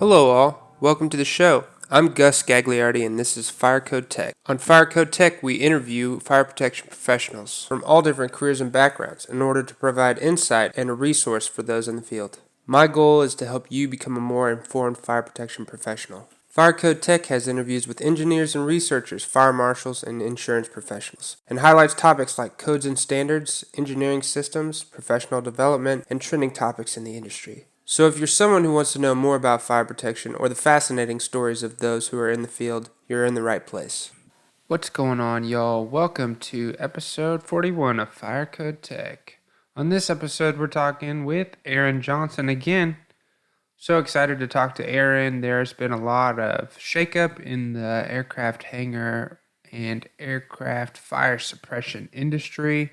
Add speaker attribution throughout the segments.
Speaker 1: Hello all, welcome to the show. I'm Gus Gagliardi and this is Firecode Tech. On Firecode Tech, we interview fire protection professionals from all different careers and backgrounds in order to provide insight and a resource for those in the field. My goal is to help you become a more informed fire protection professional. Firecode Tech has interviews with engineers and researchers, fire marshals, and insurance professionals, and highlights topics like codes and standards, engineering systems, professional development, and trending topics in the industry. So if you're someone who wants to know more about fire protection or the fascinating stories of those who are in the field, you're in the right place. What's going on, y'all? Welcome to episode 41 of Firecode Tech. On this episode, we're talking with Aaron Johnson again. So excited to talk to Aaron. There's been a lot of shakeup in the aircraft hangar and aircraft fire suppression industry.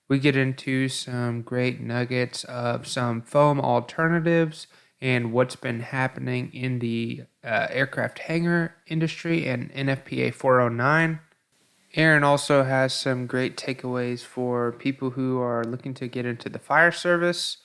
Speaker 1: We get into some great nuggets of some foam alternatives and what's been happening in the aircraft hangar industry and NFPA 409. Aaron also has some great takeaways for people who are looking to get into the fire service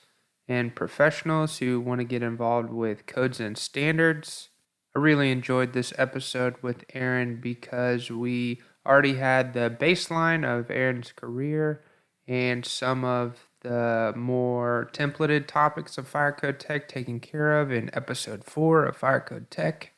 Speaker 1: and professionals who want to get involved with codes and standards. I really enjoyed this episode with Aaron because we already had the baseline of Aaron's career and some of the more templated topics of Firecode Tech taken care of in episode 4 of Firecode Tech.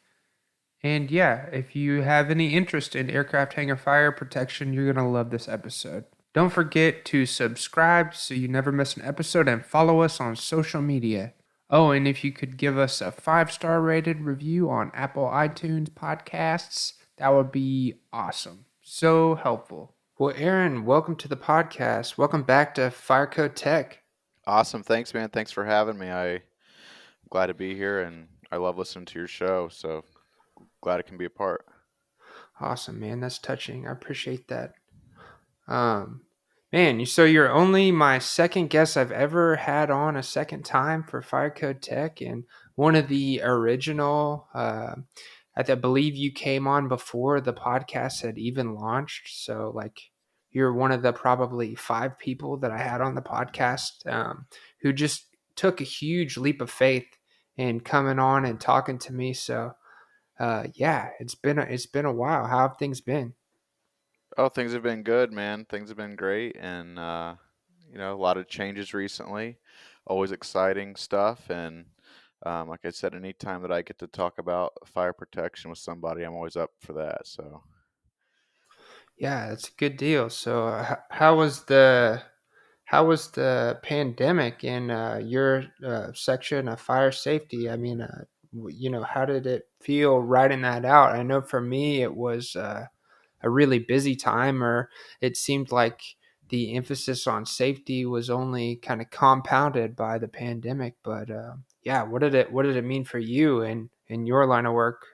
Speaker 1: And yeah, if you have any interest in aircraft hangar fire protection, you're going to love this episode. Don't forget to subscribe so you never miss an episode and follow us on social media. Oh, and if you could give us a 5-star rated review on Apple iTunes podcasts, that would be awesome. So helpful. Well, Aaron, welcome to the podcast. Welcome back to Firecode Tech.
Speaker 2: Awesome. Thanks, man. Thanks for having me. I'm glad to be here, and I love listening to your show, so glad I can be a part.
Speaker 1: Awesome, man. That's touching. I appreciate that. Man, so you're only my second guest I've ever had on a second time for Firecode Tech, and one of the original. I believe you came on before the podcast had even launched. So, like, you're one of the probably 5 people that I had on the podcast who just took a huge leap of faith in coming on and talking to me. So, yeah, it's been a while. How have things been?
Speaker 2: Oh, things have been good, man. Things have been great, and a lot of changes recently. Always exciting stuff, and like I said, anytime that I get to talk about fire protection with somebody, I'm always up for that. So.
Speaker 1: Yeah, that's a good deal. So, how was the pandemic in your section of fire safety? I mean, how did it feel writing that out? I know for me, it was a really busy time, or it seemed like the emphasis on safety was only kind of compounded by the pandemic. But yeah, what did it mean for you and in your line of work?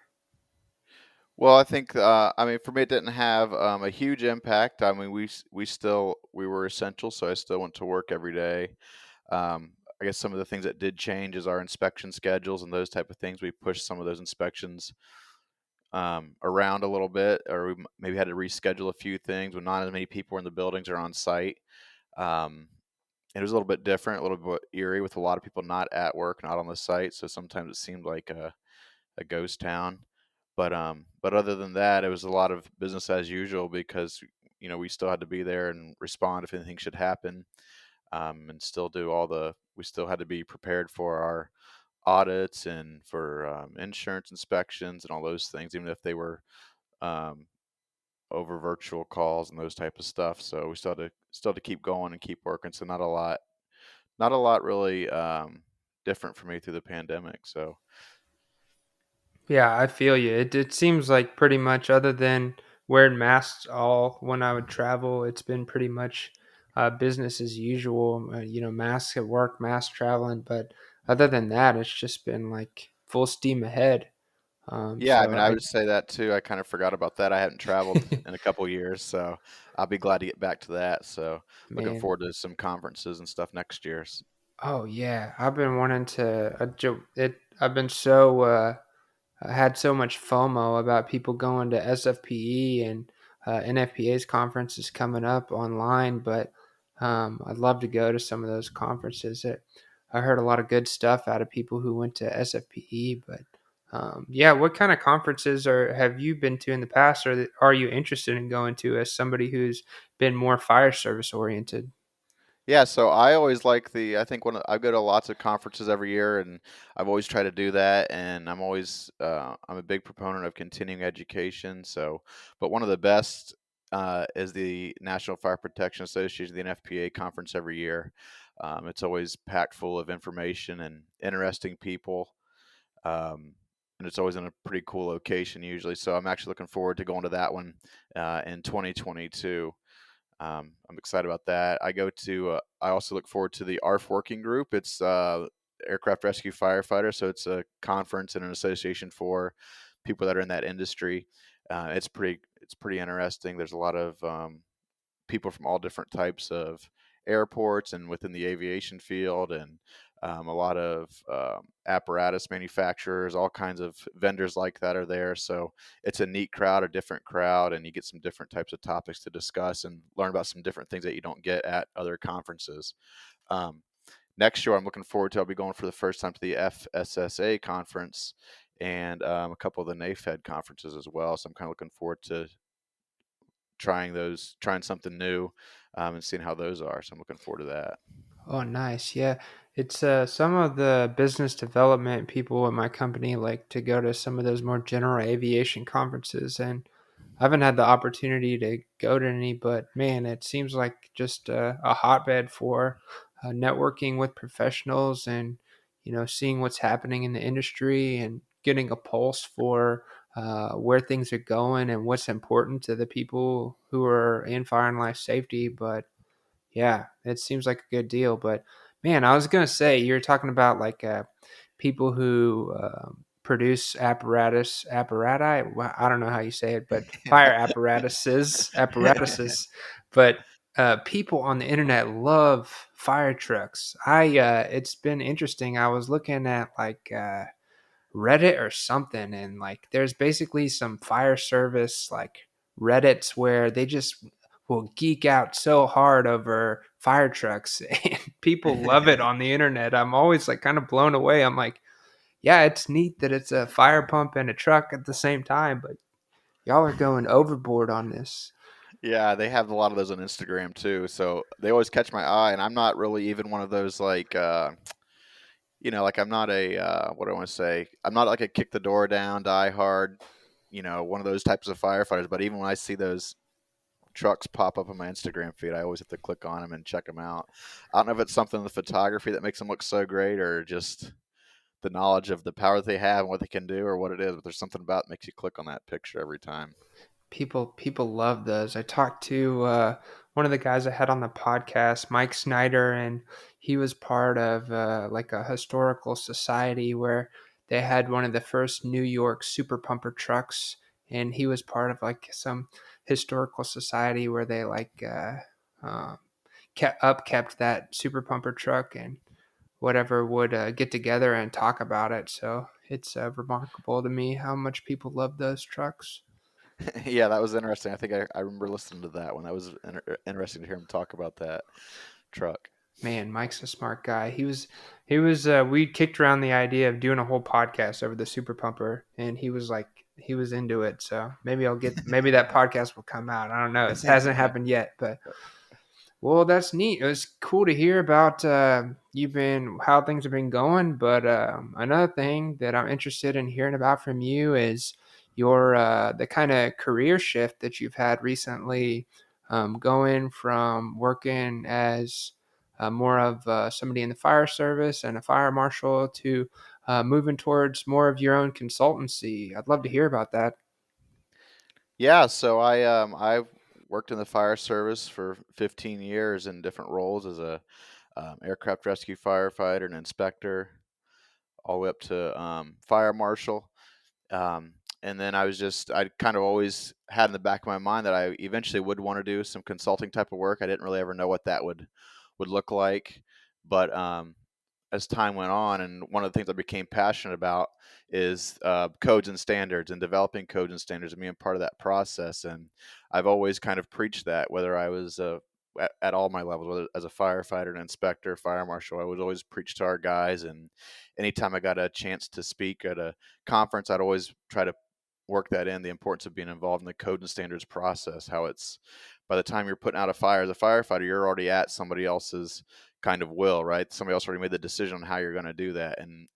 Speaker 2: Well, I think for me, it didn't have a huge impact. I mean, we were essential, so I still went to work every day. I guess some of the things that did change is our inspection schedules and those type of things. We pushed some of those inspections around a little bit, or we maybe had to reschedule a few things when not as many people in the buildings or on site. It was a little bit different, a little bit eerie with a lot of people not at work, not on the site. So sometimes it seemed like a ghost town. But other than that, it was a lot of business as usual because we still had to be there and respond if anything should happen, and still do we still had to be prepared for our audits and for insurance inspections and all those things, even if they were um, over virtual calls and those type of stuff. So we still had to keep going and keep working. So not a lot really different for me through the pandemic. So.
Speaker 1: Yeah, I feel you. It seems like pretty much other than wearing masks all when I would travel, it's been pretty much business as usual. Masks at work, masks traveling, but other than that, it's just been like full steam ahead.
Speaker 2: Yeah, I
Speaker 1: So
Speaker 2: mean, I would say that too. I kind of forgot about that. I hadn't traveled in a couple years, so I'll be glad to get back to that. So, looking
Speaker 1: man,
Speaker 2: forward to some conferences and stuff next year.
Speaker 1: oh yeah, I've been wanting to. I've been so. I had so much FOMO about people going to SFPE and NFPA's conferences coming up online, but I'd love to go to some of those conferences. I heard a lot of good stuff out of people who went to SFPE, but Yeah, what kind of conferences have you been to in the past, or are you interested in going to as somebody who's been more fire service oriented?
Speaker 2: Yeah, so I always like I think I go to lots of conferences every year, and I've always tried to do that. And I'm a big proponent of continuing education. So, but one of the best is the National Fire Protection Association, the NFPA conference every year. It's always packed full of information and interesting people. And it's always in a pretty cool location usually. So I'm actually looking forward to going to that one in 2022. I'm excited about that. I also look forward to the ARF working group. It's Aircraft Rescue Firefighter, so it's a conference and an association for people that are in that industry. It's pretty interesting. There's a lot of people from all different types of airports and within the aviation field, and a lot of apparatus manufacturers, all kinds of vendors like that are there. So it's a neat crowd, a different crowd, and you get some different types of topics to discuss and learn about some different things that you don't get at other conferences. Um, Next year, I'm looking forward to. I'll be going for the first time to the FSSA conference and a couple of the NAFED conferences as well. So I'm kind of looking forward to trying something new, and seeing how those are. So I'm looking forward to that.
Speaker 1: Oh, nice. Yeah. It's some of the business development people at my company like to go to some of those more general aviation conferences. And I haven't had the opportunity to go to any, but man, it seems like just a hotbed for networking with professionals and, seeing what's happening in the industry and getting a pulse for where things are going and what's important to the people who are in fire and life safety. But yeah, it seems like a good deal. But man, I was gonna say you're talking about like people who produce apparati. Well, I don't know how you say it, but fire apparatuses. But people on the internet love fire trucks. It's been interesting. I was looking at like Reddit or something, and like there's basically some fire service like Reddits where they just will geek out so hard over fire trucks and people love it on the internet. I'm always like kind of blown away. I'm like, yeah, it's neat that it's a fire pump and a truck at the same time, but y'all are going overboard on this.
Speaker 2: Yeah, they have a lot of those on Instagram too. So they always catch my eye, and I'm not really even one of those like I'm not a what do I want to say? I'm not like a kick the door down, die hard, one of those types of firefighters. But even when I see those trucks pop up on my Instagram feed, I always have to click on them and check them out. I don't know if it's something in the photography that makes them look so great, or just the knowledge of the power that they have and what they can do, or what it is. But there's something about it makes you click on that picture every time.
Speaker 1: People love those. I talked to one of the guys I had on the podcast, Mike Snyder, and he was part of like a historical society where they had one of the first New York super pumper trucks, and he was part of like some historical society where they like uh, kept that super pumper truck and whatever would get together and talk about it. So it's remarkable to me how much people love those trucks.
Speaker 2: Yeah, that was interesting. I think I remember listening to that one. That was interesting to hear him talk about that truck.
Speaker 1: Man, Mike's a smart guy. We kicked around the idea of doing a whole podcast over the super pumper, and he was into it. So maybe that podcast will come out. I don't know. It hasn't happened yet, but well, that's neat. It was cool to hear about how things have been going. But another thing that I'm interested in hearing about from you is your the kind of career shift that you've had recently, going from working as more of somebody in the fire service and a fire marshal to moving towards more of your own consultancy. I'd love to hear about that.
Speaker 2: Yeah, so I've worked in the fire service for 15 years in different roles as a aircraft rescue firefighter, an inspector, all the way up to fire marshal. Um, and then I kind of always had in the back of my mind that I eventually would want to do some consulting type of work. I didn't really ever know what that would look like, but as time went on, and one of the things I became passionate about is codes and standards, and developing codes and standards and being part of that process. And I've always kind of preached that, whether I was at all my levels, whether as a firefighter, an inspector, fire marshal. I would always preach to our guys, and anytime I got a chance to speak at a conference, I'd always try to work that in, the importance of being involved in the code and standards process. How it's, by the time you're putting out a fire as a firefighter, you're already at somebody else's kind of will, right? Somebody else already made the decision on how you're going to do that, and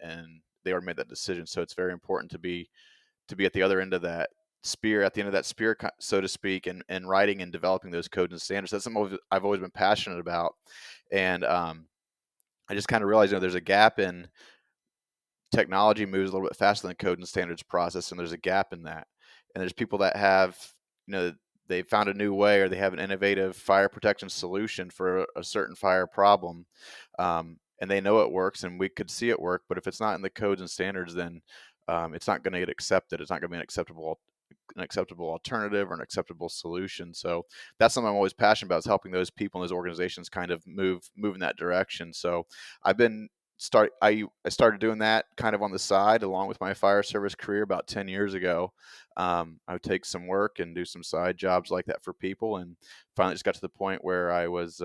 Speaker 2: they already made that decision. So it's very important to be at the other end of that spear, at the end of that spear, so to speak, and writing and developing those codes and standards. That's something I've always been passionate about. And I just kind of realized, there's a gap in technology, moves a little bit faster than the code and standards process, and there's a gap in that. And there's people that have, they found a new way, or they have an innovative fire protection solution for a certain fire problem, and they know it works, and we could see it work. But if it's not in the codes and standards, then it's not going to get accepted. It's not going to be an acceptable alternative or an acceptable solution. So that's something I'm always passionate about, is helping those people and those organizations kind of move in that direction. So I've been I started doing that kind of on the side along with my fire service career about 10 years ago. I would take some work and do some side jobs like that for people, and finally just got to the point where I was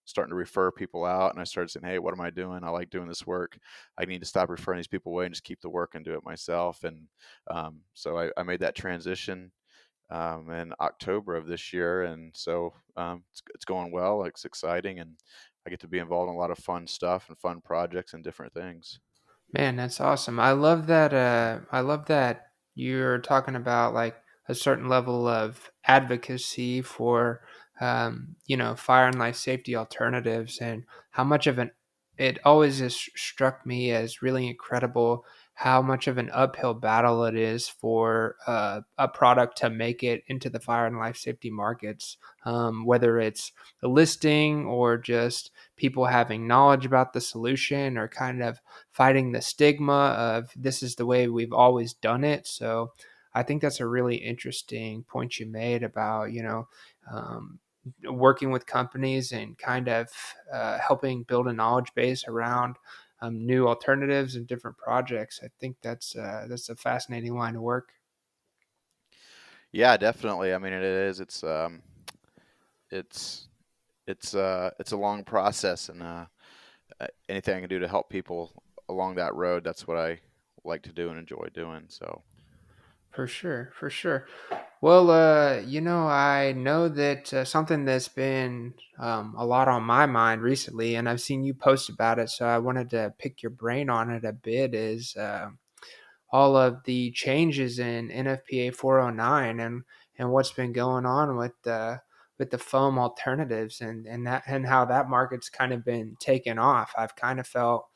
Speaker 2: starting to refer people out, and I started saying, hey, what am I doing? I like doing this work. I need to stop referring these people away and just keep the work and do it myself. And so I made that transition in October of this year, and so it's going well. It's exciting, and I get to be involved in a lot of fun stuff and fun projects and different things.
Speaker 1: Man, that's awesome. I love that. I love that you're talking about like a certain level of advocacy for, fire and life safety alternatives, and how much of an it always has struck me as really incredible how much of an uphill battle it is for a product to make it into the fire and life safety markets, whether it's the listing or just people having knowledge about the solution, or kind of fighting the stigma of this is the way we've always done it. So I think that's a really interesting point you made about, um, working with companies and kind of helping build a knowledge base around new alternatives and different projects. I think that's a fascinating line of work.
Speaker 2: Yeah, definitely. I mean, it is. It's it's a long process, and anything I can do to help people along that road, that's what I like to do and enjoy doing. So.
Speaker 1: For sure, for sure. Well, I know that something that's been a lot on my mind recently, and I've seen you post about it, so I wanted to pick your brain on it a bit, is all of the changes in NFPA 409, and what's been going on with the foam alternatives, and how that market's kind of been taken off. I've kind of felt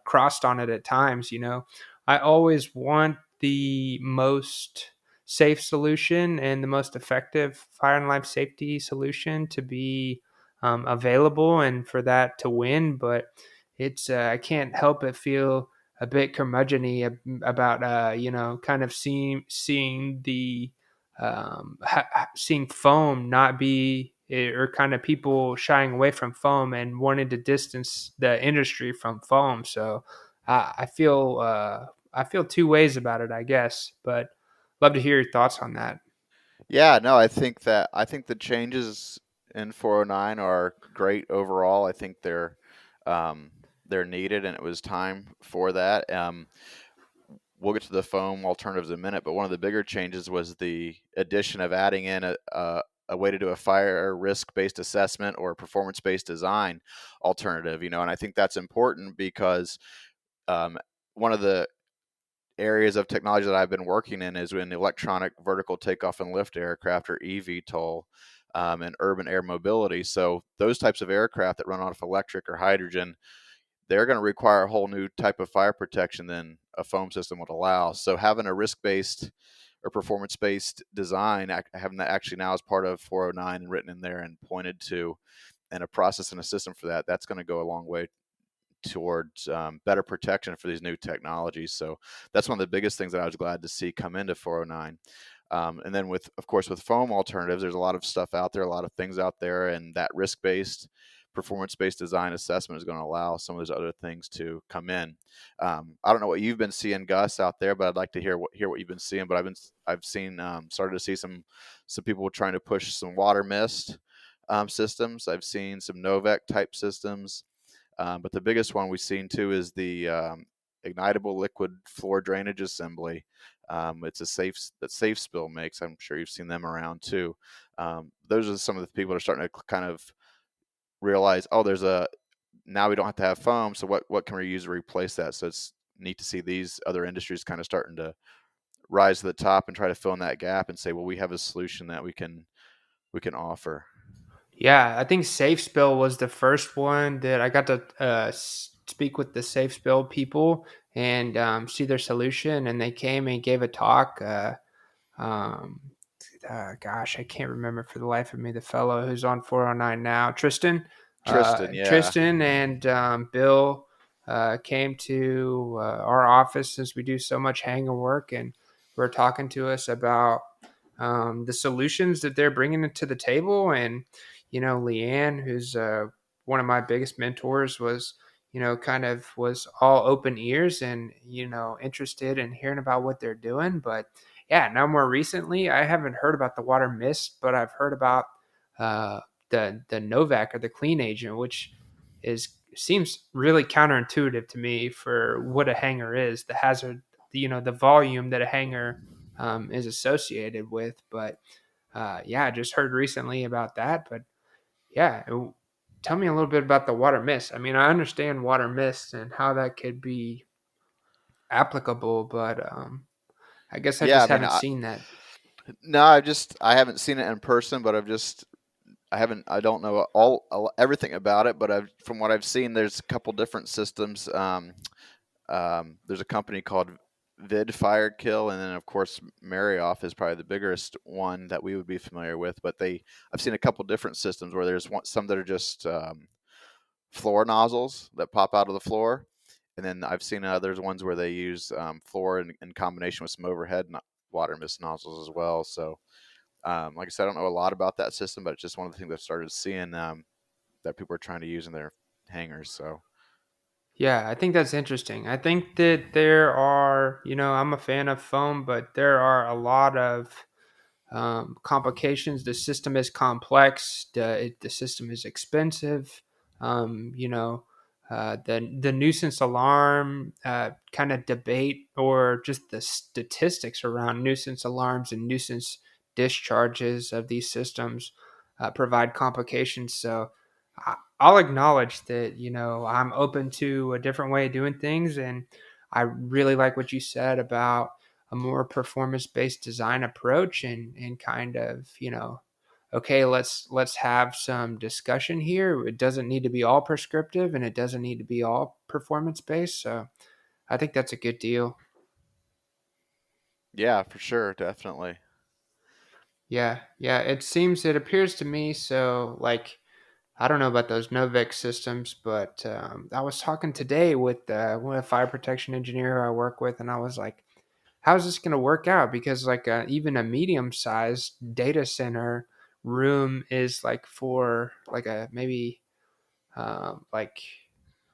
Speaker 1: crossed on it at times. I always want the most safe solution and the most effective fire and life safety solution to be available, and for that to win. But it's I can't help but feel a bit curmudgeony about kind of seeing the seeing foam not be, or kind of people shying away from foam and wanting to distance the industry from foam. So I feel two ways about it, I guess, but love to hear your thoughts on that.
Speaker 2: Yeah, no, I think the changes in 409 are great overall. I think um, they're needed, and it was time for that. We'll get to the foam alternatives in a minute, but one of the bigger changes was the addition of adding in a way to do a fire risk-based assessment or performance-based design alternative. And I think that's important because um, one of the areas of technology that I've been working in is in electronic vertical takeoff and lift aircraft, or EVTOL, and urban air mobility. So those types of aircraft that run off electric or hydrogen, they're going to require a whole new type of fire protection than a foam system would allow. So having a risk-based or performance-based design, having that actually now as part of 409 and written in there and pointed to, and a process and a system for that, that's going to go a long way towards better protection for these new technologies. So that's one of the biggest things that I was glad to see come into 409. And then of course, with foam alternatives, there's a lot of stuff out there, a lot of things out there, and that risk-based, performance-based design assessment is going to allow some of those other things to come in. I don't know what you've been seeing, Gus, out there, but I'd like to hear what you've been seeing. But I've seen started to see some people trying to push some water mist systems. I've seen some Novec type systems, but the biggest one we've seen too is the ignitable liquid floor drainage assembly. It's a safe that Safe Spill makes. I'm sure you've seen them around too. Those are some of the people that are starting to kind of realize, oh, there's a now we don't have to have foam, so what can we use to replace that? So it's neat to see these other industries kind of starting to rise to the top and try to fill in that gap and say, well, we have a solution that we can offer.
Speaker 1: Yeah, I think Safe Spill was the first one that I got to speak with the Safe Spill people and see their solution. And they came and gave a talk. Um, Gosh, I can't remember for the life of me the fellow who's on 409 now, Tristan.
Speaker 2: Tristan, yeah.
Speaker 1: Tristan and Bill came to our office since we do so much hanger work, and were talking to us about the solutions that they're bringing to the table. And Leanne, who's one of my biggest mentors, was kind of was all open ears and interested in hearing about what they're doing. But yeah, now more recently, I haven't heard about the water mist, but I've heard about uh, the Novak or the clean agent, which is seems really counterintuitive to me for what a hanger is, the hazard, the volume that a hanger is associated with. But yeah, I just heard recently about that. But yeah, tell me a little bit about the water mist. I mean, I understand water mist and how that could be applicable, but I guess I
Speaker 2: Yeah,
Speaker 1: just
Speaker 2: I mean,
Speaker 1: haven't seen that.
Speaker 2: no, I haven't seen it in person, but I don't know everything about it, but from what I've seen, there's a couple different systems. There's a company called Vid Fire Kill, and then of course Marioff is probably the biggest one that we would be familiar with. But I've seen a couple different systems where some that are just floor nozzles that pop out of the floor, and then I've seen others ones where they use floor in combination with some overhead water mist nozzles as well. So, like I said, I don't know a lot about that system, but it's just one of the things I've started seeing that people are trying to use in their hangars. So,
Speaker 1: Yeah, I think that's interesting. I think that there are, I'm a fan of foam, but there are a lot of complications. The system is complex. The system is expensive. The nuisance alarm kind of debate, or just the statistics around nuisance alarms and nuisance discharges of these systems provide complications. So I'll acknowledge that I'm open to a different way of doing things, and I really like what you said about a more performance based design approach, and kind of okay, let's have some discussion here. It doesn't need to be all prescriptive, and it doesn't need to be all performance based. So I think that's a good deal.
Speaker 2: yeah, for sure, definitely.
Speaker 1: Yeah, it appears to me so. Like, I don't know about those Novec systems, but I was talking today with a fire protection engineer who I work with, and I was like, how's this going to work out? Because like even a medium sized data center room is like for like a maybe like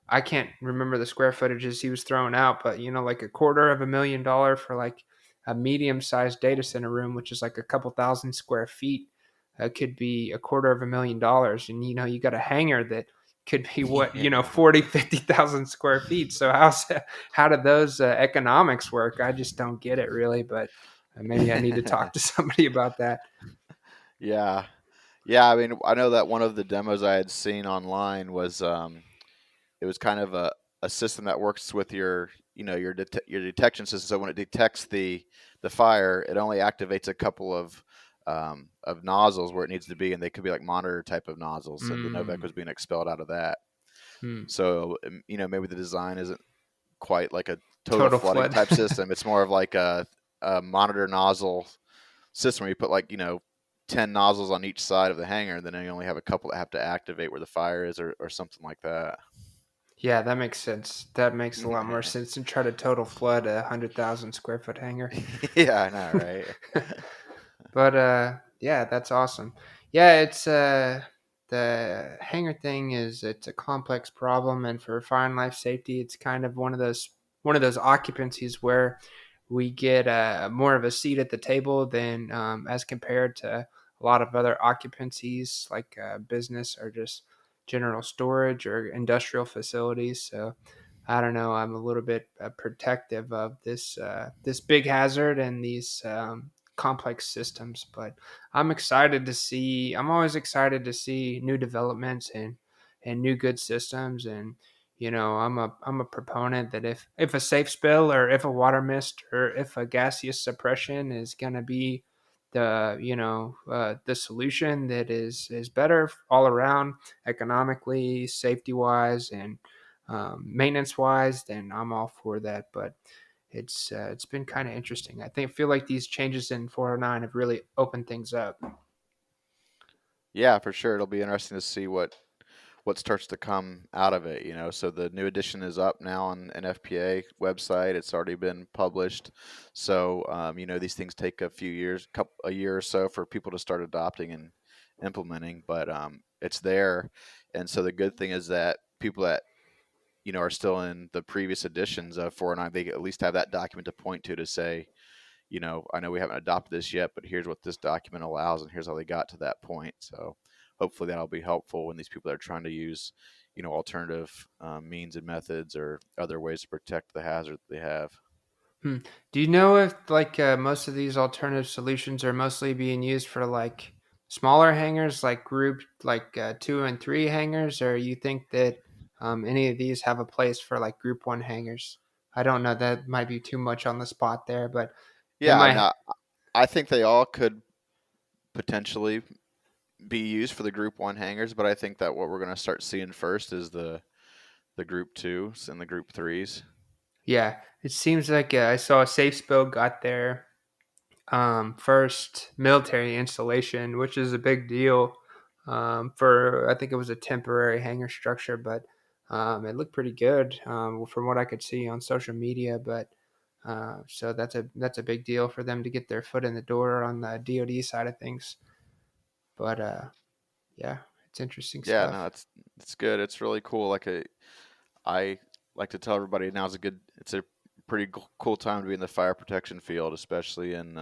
Speaker 1: I can't remember the square footages he was throwing out, but like $250,000 for like a medium sized data center room, which is like a couple thousand square feet. Could be $250,000, and you got a hangar that could be what
Speaker 2: Yeah.
Speaker 1: 40, 50,000 square feet. So how do those economics work? I just don't get it really, but maybe I need to talk to somebody about that.
Speaker 2: Yeah. Yeah, I mean, I know that one of the demos I had seen online was it was kind of a system that works with your detection system. So when it detects the fire, it only activates a couple of nozzles where it needs to be, and they could be like monitor type of nozzles. And the Novec
Speaker 1: Mm,
Speaker 2: was being expelled out of that.
Speaker 1: mm.
Speaker 2: So maybe the design isn't quite like a total
Speaker 1: Total
Speaker 2: flooding
Speaker 1: flood.
Speaker 2: type system. It's more of like a monitor nozzle system where you put like 10 nozzles on each side of the hangar, and then you only have a couple that have to activate where the fire is, or something like that.
Speaker 1: Yeah, that makes sense. That makes a lot more sense than try to total flood a 100,000 square foot hangar.
Speaker 2: Yeah, I know, right?
Speaker 1: But yeah, that's awesome. Yeah, it's the hangar thing is it's a complex problem, and for fire and life safety, it's kind of one of those occupancies where we get more of a seat at the table than as compared to a lot of other occupancies like business or just general storage or industrial facilities. So I don't know. I'm a little bit protective of this big hazard and these complex systems, but I'm excited to see. I'm always excited to see new developments and new good systems. And I'm a proponent that if a safe spill or if a water mist or if a gaseous suppression is gonna be the solution that is better all around economically, safety wise, and maintenance wise, then I'm all for that. But it's been kind of interesting. I feel like these changes in 409 have really opened things up.
Speaker 2: Yeah, for sure. It'll be interesting to see what starts to come out of it, you know. So the new edition is up now on NFPA website. It's already been published. So you know, these things take a few years, a year or so for people to start adopting and implementing, but it's there. And so the good thing is that people that you know are still in the previous editions of 409, they at least have that document to point to say, you know, I know we haven't adopted this yet, but here's what this document allows, and here's how they got to that point. So hopefully that'll be helpful when these people are trying to use, you know, alternative means and methods or other ways to protect the hazard that they have.
Speaker 1: Hmm. Do you know if like most of these alternative solutions are mostly being used for like smaller hangars, like group like 2 and 3 hangars, or you think that any of these have a place for like group 1 hangars? I don't know. That might be too much on the spot there, but in
Speaker 2: Yeah,
Speaker 1: my
Speaker 2: no, I think they all could potentially be used for the Group One hangars, but I think that what we're going to start seeing first is the Group Twos and the Group Threes.
Speaker 1: yeah, it seems like I saw a safe spill got there first military installation, which is a big deal for, I think it was a temporary hangar structure, but it looked pretty good from what I could see on social media. But so that's a big deal for them to get their foot in the door on the DoD side of things. But yeah, it's interesting
Speaker 2: Yeah, no,
Speaker 1: stuff.
Speaker 2: it's good. It's really cool. I like to tell everybody now's it's a pretty cool time to be in the fire protection field, especially in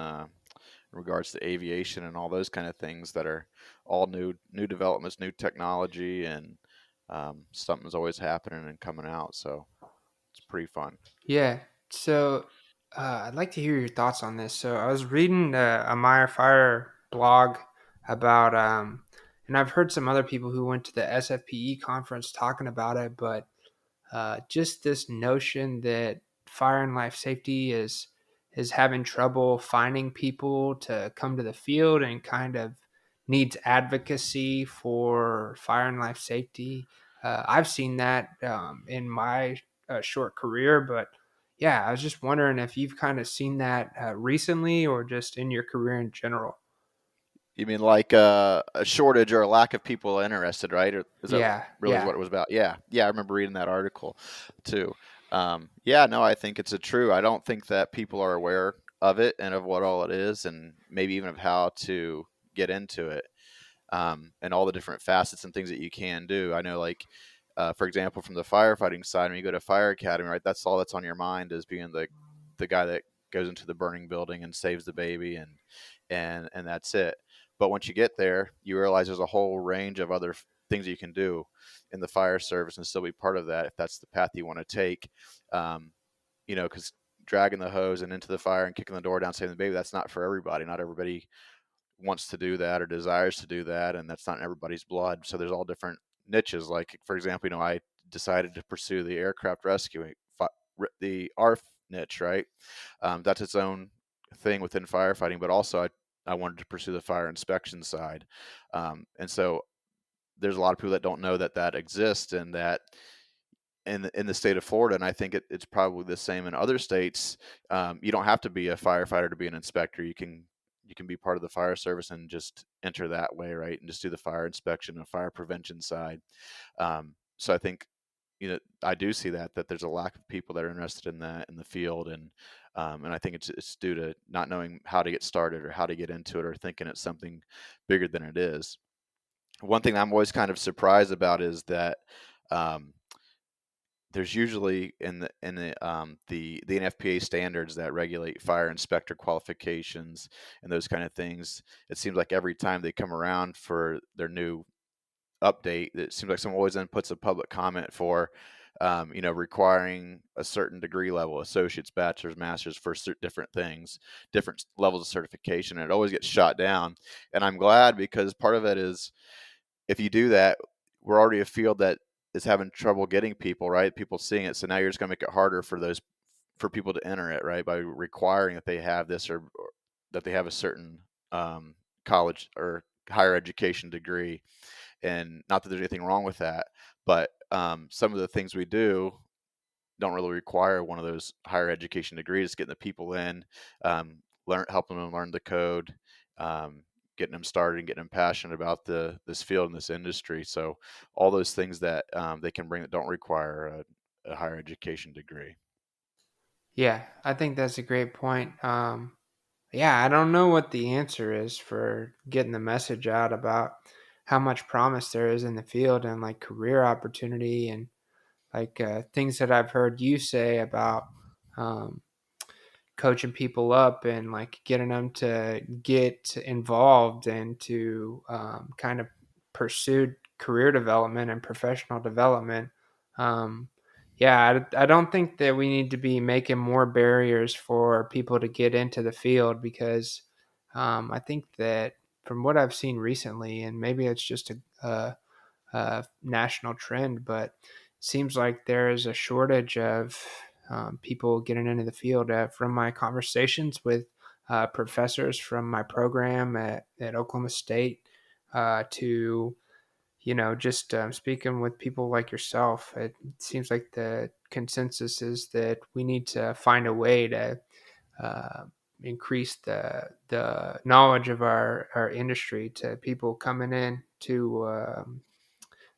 Speaker 2: regards to aviation and all those kind of things that are all new developments, new technology, and something's always happening and coming out. So it's pretty fun.
Speaker 1: Yeah. So I'd like to hear your thoughts on this. So I was reading a Meyer Fire blog about, and I've heard some other people who went to the SFPE conference talking about it, but just this notion that fire and life safety is having trouble finding people to come to the field and kind of needs advocacy for fire and life safety. I've seen that in my short career, but yeah, I was just wondering if you've kind of seen that recently or just in your career in general.
Speaker 2: You mean like a shortage or a lack of people interested, right? Or is that
Speaker 1: Yeah,
Speaker 2: really
Speaker 1: yeah.
Speaker 2: what it was about? Yeah, yeah. I remember reading that article too. Yeah, no, I think it's a true. I don't think that people are aware of it and of what all it is, and maybe even of how to get into it. And all the different facets and things that you can do. I know, like, for example, from the firefighting side, when you go to fire academy, right, that's all that's on your mind is being the guy that goes into the burning building and saves the baby, and that's it. But once you get there, you realize there's a whole range of other things that you can do in the fire service and still be part of that if that's the path you want to take. Um, you know, because dragging the hose and into the fire and kicking the door down, saving the baby, that's not for everybody. Not everybody wants to do that or desires to do that, and that's not in everybody's blood. So there's all different niches. Like, for example, you know, I decided to pursue the aircraft rescue, the ARF niche, right? That's its own thing within firefighting, but also I wanted to pursue the fire inspection side. And so there's a lot of people that don't know that that exists, and that in the state of Florida, and I think it's probably the same in other states. You don't have to be a firefighter to be an inspector. You can be part of the fire service and just enter that way, right? And just do the fire inspection and fire prevention side. So I think, you know, I do see that there's a lack of people that are interested in that in the field, and I think it's due to not knowing how to get started or how to get into it or thinking it's something bigger than it is. One thing I'm always kind of surprised about is that. Um, there's usually the NFPA standards that regulate fire inspector qualifications and those kind of things. It seems like every time they come around for their new update, it seems like someone always then puts a public comment for, requiring a certain degree level, associates, bachelor's, master's for different things, different levels of certification, and it always gets shot down. And I'm glad, because part of it is, if you do that, we're already a field that is having trouble getting people, right? People seeing it. So now you're just going to make it harder for people to enter it, right? By requiring that they have this, or that they have a certain college or higher education degree. And not that there's anything wrong with that, but some of the things we do don't really require one of those higher education degrees. Getting the people in, helping them learn the code, um, getting them started and getting them passionate about this field and this industry. So all those things that they can bring that don't require a higher education degree.
Speaker 1: Yeah, I think that's a great point. Yeah, I don't know what the answer is for getting the message out about how much promise there is in the field and like career opportunity and like things that I've heard you say about um, coaching people up and like getting them to get involved and to kind of pursue career development and professional development. Um, yeah, I don't think that we need to be making more barriers for people to get into the field because I think that from what I've seen recently, and maybe it's just a national trend, but it seems like there is a shortage of people getting into the field. From my conversations with professors from my program at Oklahoma State to just speaking with people like yourself, it seems like the consensus is that we need to find a way to uh, increase the knowledge of our industry to people coming in to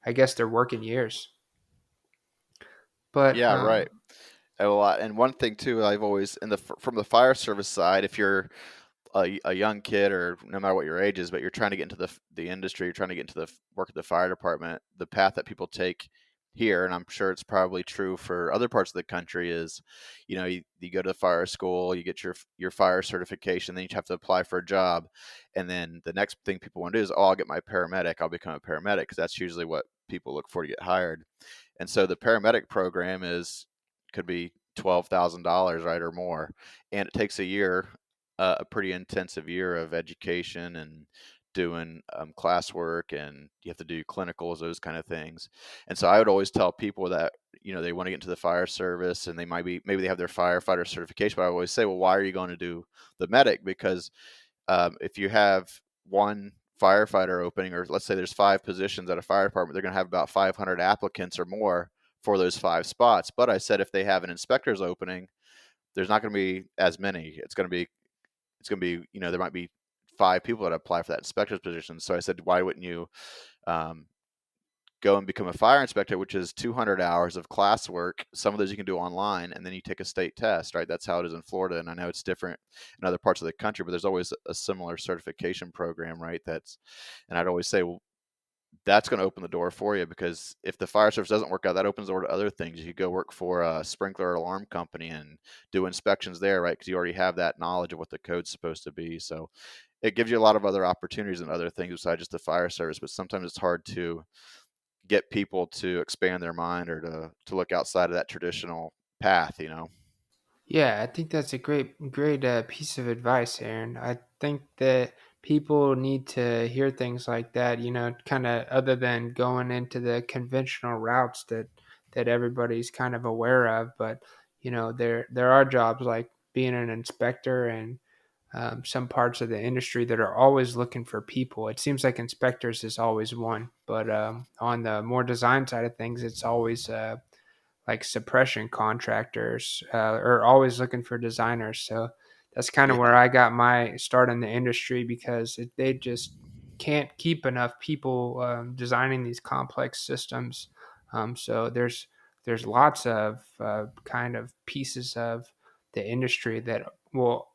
Speaker 1: I guess their working years. But
Speaker 2: Yeah, right. A lot. And one thing too, I've always from the fire service side, if you're a young kid, or no matter what your age is, but you're trying to get into the industry, you're trying to get into work at the fire department, the path that people take here, and I'm sure it's probably true for other parts of the country, is, you go to fire school, you get your fire certification, then you have to apply for a job, and then the next thing people want to do is, oh, I'll get my paramedic, I'll become a paramedic, because that's usually what people look for to get hired. And so the paramedic program could be $12,000, right, or more, and it takes a year, a pretty intensive year of education and doing classwork, and you have to do clinicals, those kind of things. And so I would always tell people that, they want to get into the fire service, and maybe they have their firefighter certification, but I always say, well, why are you going to do the medic? Because if you have one firefighter opening, or let's say there's 5 positions at a fire department, they're going to have about 500 applicants or more for those 5 spots. But I said, if they have an inspector's opening, there's not going to be as many. It's going to be, there might be 5 people that apply for that inspector's position. So I said, why wouldn't you um, go and become a fire inspector, which is 200 hours of classwork. Some of those you can do online, and then you take a state test, right? That's how it is in Florida. And I know it's different in other parts of the country, but there's always a similar certification program, right? And I'd always say, well, that's going to open the door for you, because if the fire service doesn't work out, that opens the door to other things. You could go work for a sprinkler alarm company and do inspections there, right? Because you already have that knowledge of what the code's supposed to be. So it gives you a lot of other opportunities and other things besides just the fire service. But sometimes it's hard to get people to expand their mind, or to look outside of that traditional path.
Speaker 1: yeah, I think that's a great piece of advice, Aaron. I think that people need to hear things like that, kind of other than going into the conventional routes that everybody's kind of aware of. But there are jobs like being an inspector and some parts of the industry that are always looking for people. It seems like inspectors is always one, but on the more design side of things, it's always like suppression contractors are always looking for designers. So that's kind of
Speaker 2: Yeah.
Speaker 1: where I got my start in the industry because they just can't keep enough people designing these complex systems. So there's lots of kind of pieces of the industry that will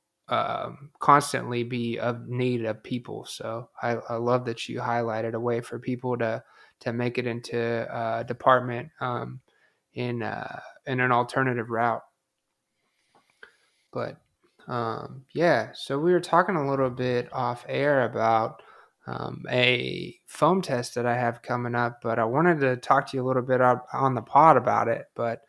Speaker 1: constantly be of need of people. So I love that you highlighted a way for people to make it into a department. in an alternative route. But yeah, so we were talking a little bit off air about a foam test that I have coming up, but I wanted to talk to you a little bit on the pod about it. But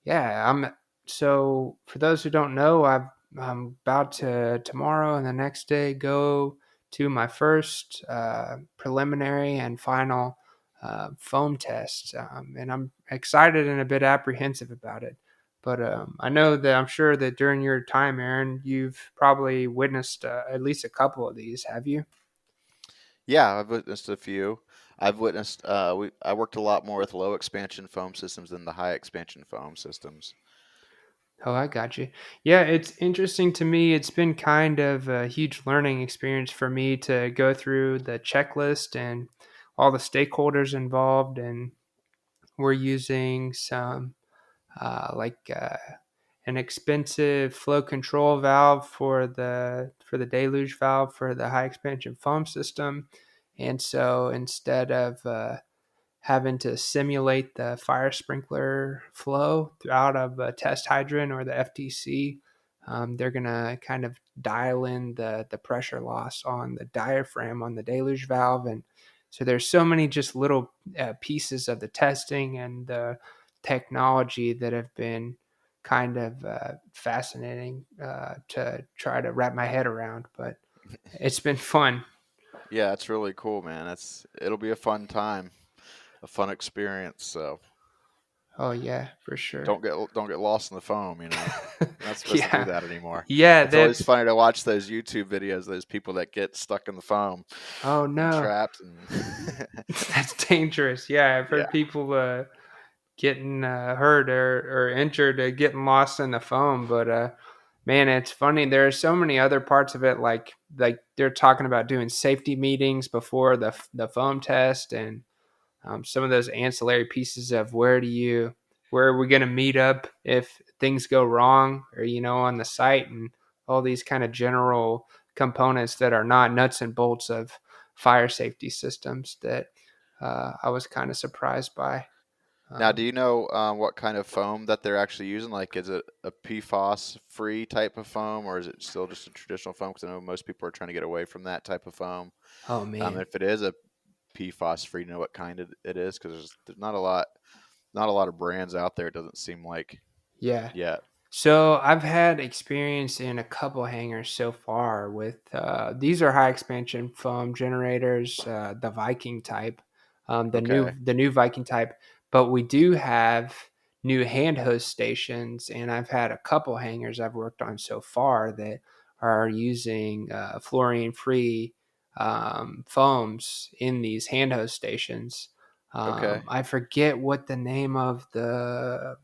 Speaker 1: yeah, so for those who don't know, I'm about to tomorrow and the next day go to my first preliminary and final foam test, and I'm excited and a bit apprehensive about it. But I know that I'm sure that during your time, Aaron, you've probably witnessed at least a couple of these. Have you?
Speaker 2: Yeah, I've witnessed a few. I've witnessed. I worked a lot more with low expansion foam systems than the high expansion foam systems.
Speaker 1: Oh, I got you. Yeah, it's interesting to me. It's been kind of a huge learning experience for me to go through the checklist and all the stakeholders involved. And we're using some an expensive flow control valve for the deluge valve for the high expansion foam system. And so instead of having to simulate the fire sprinkler flow out of a test hydrant or the FTC. They're going to kind of dial in the pressure loss on the diaphragm on the deluge valve. And so there's so many just little pieces of the testing and the technology that have been kind of fascinating to try to wrap my head around. But it's been fun.
Speaker 2: Yeah, it's really cool, man. It'll be a fun time, a fun experience. So
Speaker 1: Oh, yeah, for sure.
Speaker 2: don't get lost in the foam. You're not supposed to do
Speaker 1: Yeah.
Speaker 2: that anymore.
Speaker 1: Yeah,
Speaker 2: It's always
Speaker 1: that's
Speaker 2: funny to watch those YouTube videos, those people that get stuck in the foam
Speaker 1: oh
Speaker 2: and
Speaker 1: no.
Speaker 2: trapped and
Speaker 1: That's dangerous. Yeah, I've
Speaker 2: yeah.
Speaker 1: heard people getting hurt or injured getting lost in the foam, but man, it's funny. There are so many other parts of it, like they're talking about doing safety meetings before the foam test, and some of those ancillary pieces of where are we going to meet up if things go wrong, or on the site, and all these kind of general components that are not nuts and bolts of fire safety systems that I was kind of surprised by.
Speaker 2: Now, do
Speaker 1: um,
Speaker 2: you know what kind of foam that they're actually using? Like, is it a PFAS free type of foam, or is it still just a traditional foam? Because I know most people are trying to get away from that type of foam.
Speaker 1: oh man.
Speaker 2: If it is a PFAS free, you know what kind it is? Because there's not a lot of brands out there. It doesn't seem like
Speaker 1: Yeah.
Speaker 2: yet.
Speaker 1: So I've had experience in a couple hangars so far with these are high expansion foam generators, the Viking type,
Speaker 2: Okay.
Speaker 1: the new Viking type. But we do have new hand hose stations, and I've had a couple hangars I've worked on so far that are using fluorine free foams in these hand hose stations.
Speaker 2: Okay.
Speaker 1: I forget what the name of the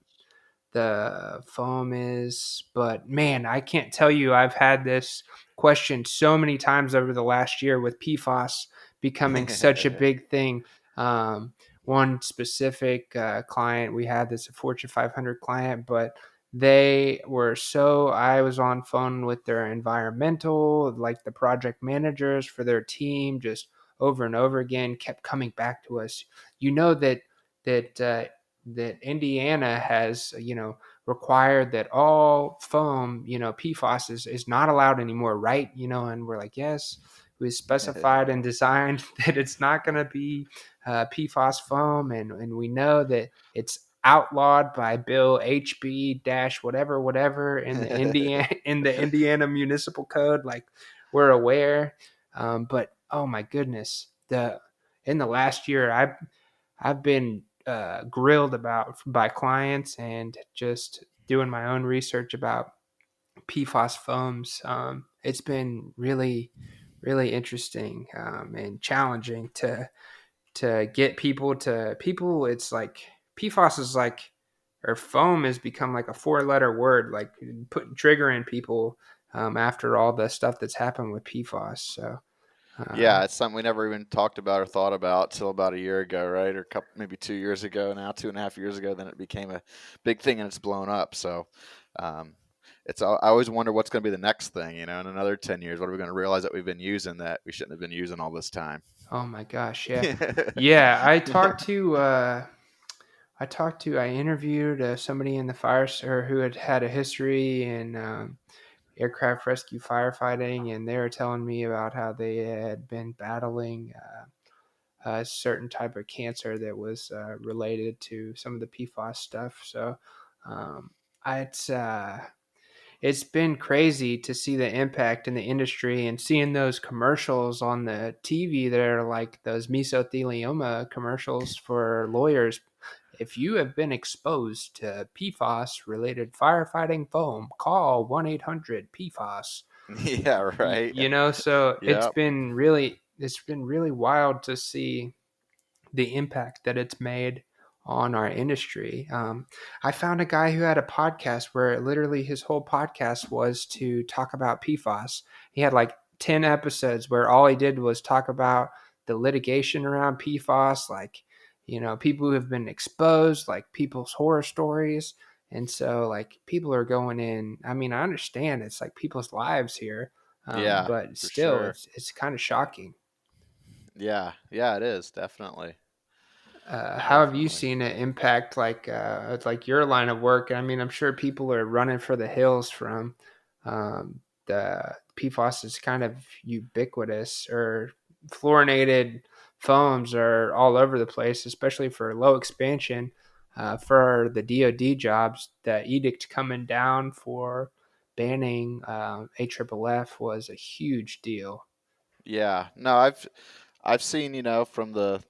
Speaker 1: foam is, but man, I can't tell you. I've had this question so many times over the last year with PFAS becoming such a big thing. Um, One specific client we had that's a Fortune 500 client, but I was on phone with their environmental, like the project managers for their team, just over and over again, kept coming back to us. You know that that Indiana has, required that all foam, PFAS is not allowed anymore, right? And we're like, yes, we specified and designed that it's not going to be PFAS foam, and we know that it's outlawed by Bill HB dash whatever whatever in the Indiana Municipal Code. Like, we're aware, but oh my goodness, the in the last year, I've been grilled about by clients and just doing my own research about PFAS foams. It's been really, really interesting and challenging to get people. It's like PFAS is like, or foam has become like a four-letter word, like putting triggering people after all the stuff that's happened with PFAS. So
Speaker 2: Yeah,
Speaker 1: um,
Speaker 2: it's something we never even talked about or thought about till about a year ago, right? Or maybe 2 years ago now, 2.5 years ago. Then it became a big thing and it's blown up. So, um, I always wonder what's going to be the next thing, in another 10 years. What are we going to realize that we've been using that we shouldn't have been using all this time?
Speaker 1: oh my gosh, yeah, yeah. I talked to I interviewed somebody in the fire or who had had a history in aircraft rescue firefighting, and they were telling me about how they had been battling a certain type of cancer that was related to some of the PFAS stuff. So um, it's it's been crazy to see the impact in the industry and seeing those commercials on the TV that are like those mesothelioma commercials for lawyers. If you have been exposed to PFAS related firefighting foam, call 1-800 PFAS.
Speaker 2: Yeah, right.
Speaker 1: So
Speaker 2: Yep.
Speaker 1: it's been really wild to see the impact that it's made on our industry. I found a guy who had a podcast where literally his whole podcast was to talk about PFAS. He had like 10 episodes where all he did was talk about the litigation around PFAS, like, people who have been exposed, like people's horror stories. And so, like, people are going in. I mean, I understand it's like people's lives here,
Speaker 2: Yeah,
Speaker 1: but
Speaker 2: for
Speaker 1: still,
Speaker 2: sure.
Speaker 1: it's kind of shocking.
Speaker 2: Yeah, yeah, it is definitely,
Speaker 1: How have you
Speaker 2: definitely.
Speaker 1: seen it impact like your line of work? I mean, I'm sure people are running for the hills from the PFAS is kind of ubiquitous, or fluorinated foams are all over the place, especially for low expansion. For the DoD jobs, the edict coming down for banning AFFF was a huge deal.
Speaker 2: Yeah. No, I've seen, from the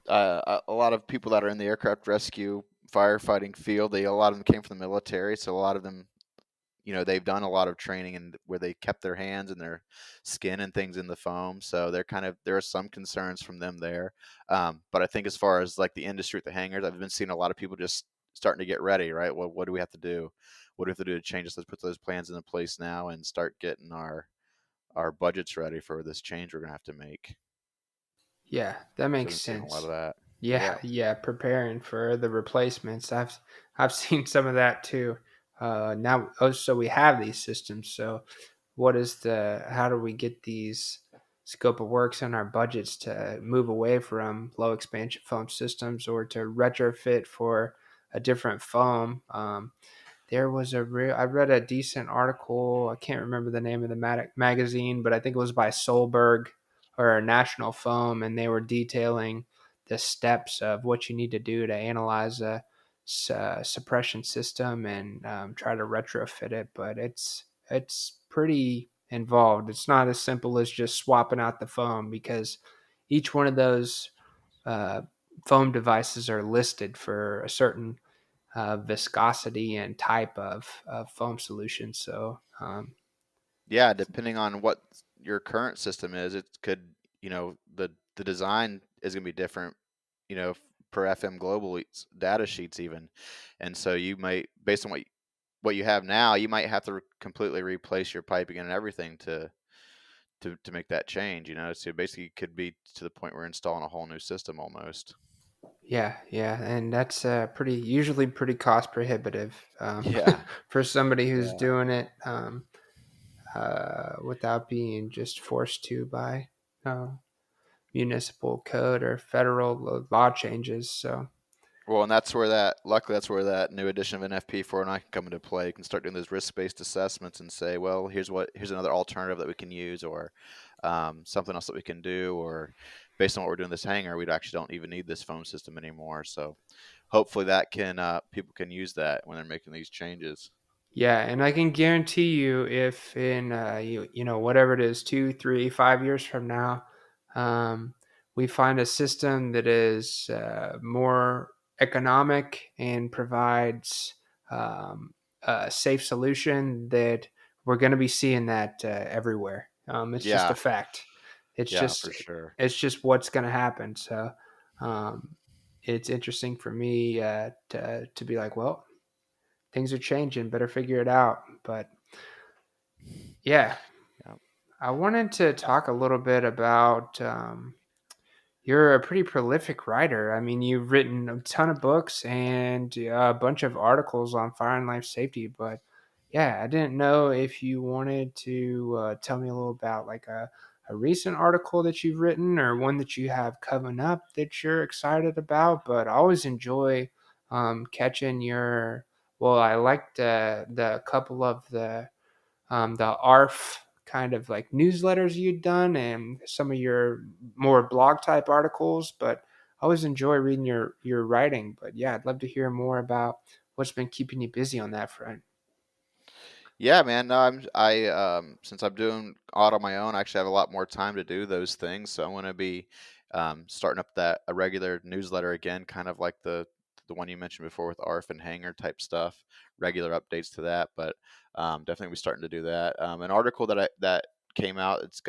Speaker 2: a lot of people that are in the aircraft rescue firefighting field. A lot of them came from the military, so a lot of them, they've done a lot of training and where they kept their hands and their skin and things in the foam. So there are some concerns from them there. But I think as far as like the industry at the hangars, I've been seeing a lot of people just starting to get ready. Right? Well, what do we have to do? What do we have to do to change this? Let's put those plans into place now and start getting our budgets ready for this change we're gonna have to make.
Speaker 1: Yeah, that
Speaker 2: So I've
Speaker 1: makes
Speaker 2: been seeing a lot of
Speaker 1: sense.
Speaker 2: that.
Speaker 1: Yeah,
Speaker 2: Yeah.
Speaker 1: yeah, preparing for the replacements. I've seen some of that too. Now, so we have these systems. So, how do we get these scope of works and our budgets to move away from low expansion foam systems or to retrofit for a different foam? There was I read a decent article. I can't remember the name of the magazine, but I think it was by Solberg or National Foam, and they were detailing the steps of what you need to do to analyze a suppression system and try to retrofit it. But it's pretty involved. It's not as simple as just swapping out the foam, because each one of those uh, foam devices are listed for a certain viscosity and type of foam solution. So,
Speaker 2: Yeah, depending on what your current system is, it could, the design is going to be different, per FM Global data sheets even. And so you might, based on what you have now, you might have to completely replace your piping and everything to make that change, So basically it could be to the point where we're installing a whole new system almost.
Speaker 1: yeah, yeah, and that's usually pretty cost prohibitive
Speaker 2: Yeah.
Speaker 1: for somebody who's
Speaker 2: Yeah.
Speaker 1: doing it without being just forced to by uh, municipal code or federal law changes. So,
Speaker 2: Well, and luckily, that's where that new edition of NFP4 can come into play. You can start doing those risk-based assessments and say, well, here's another alternative that we can use, or something else that we can do, or based on what we're doing this hangar, we actually don't even need this phone system anymore. So hopefully that people can use that when they're making these changes.
Speaker 1: yeah, and I can guarantee you, if in whatever it is, 2, 3, 5 years from now, um, we find a system that is more economic and provides a safe solution, that we're going to be seeing that everywhere. It's just a
Speaker 2: Yeah,
Speaker 1: fact. It's
Speaker 2: yeah,
Speaker 1: just
Speaker 2: for sure.
Speaker 1: it's just what's going to happen. So um, it's interesting for me to be like, well, things are changing. Better figure it out. But yeah,
Speaker 2: Yeah.
Speaker 1: I wanted to talk a little bit about. You're a pretty prolific writer. I mean, you've written a ton of books and a bunch of articles on fire and life safety. But yeah, I didn't know if you wanted to tell me a little about like a recent article that you've written, or one that you have coming up that you're excited about. But I always enjoy catching your. Well, I liked the couple of the ARF kind of like newsletters you'd done and some of your more blog type articles, but I always enjoy reading your writing. But yeah, I'd love to hear more about what's been keeping you busy on that front.
Speaker 2: Yeah, man. No, since I'm doing auto on my own, I actually have a lot more time to do those things. So I'm going to be starting up that a regular newsletter again, kind of like the one you mentioned before with ARF and Hanger type stuff, regular updates to that. But definitely be starting to do that. An article that came out, it's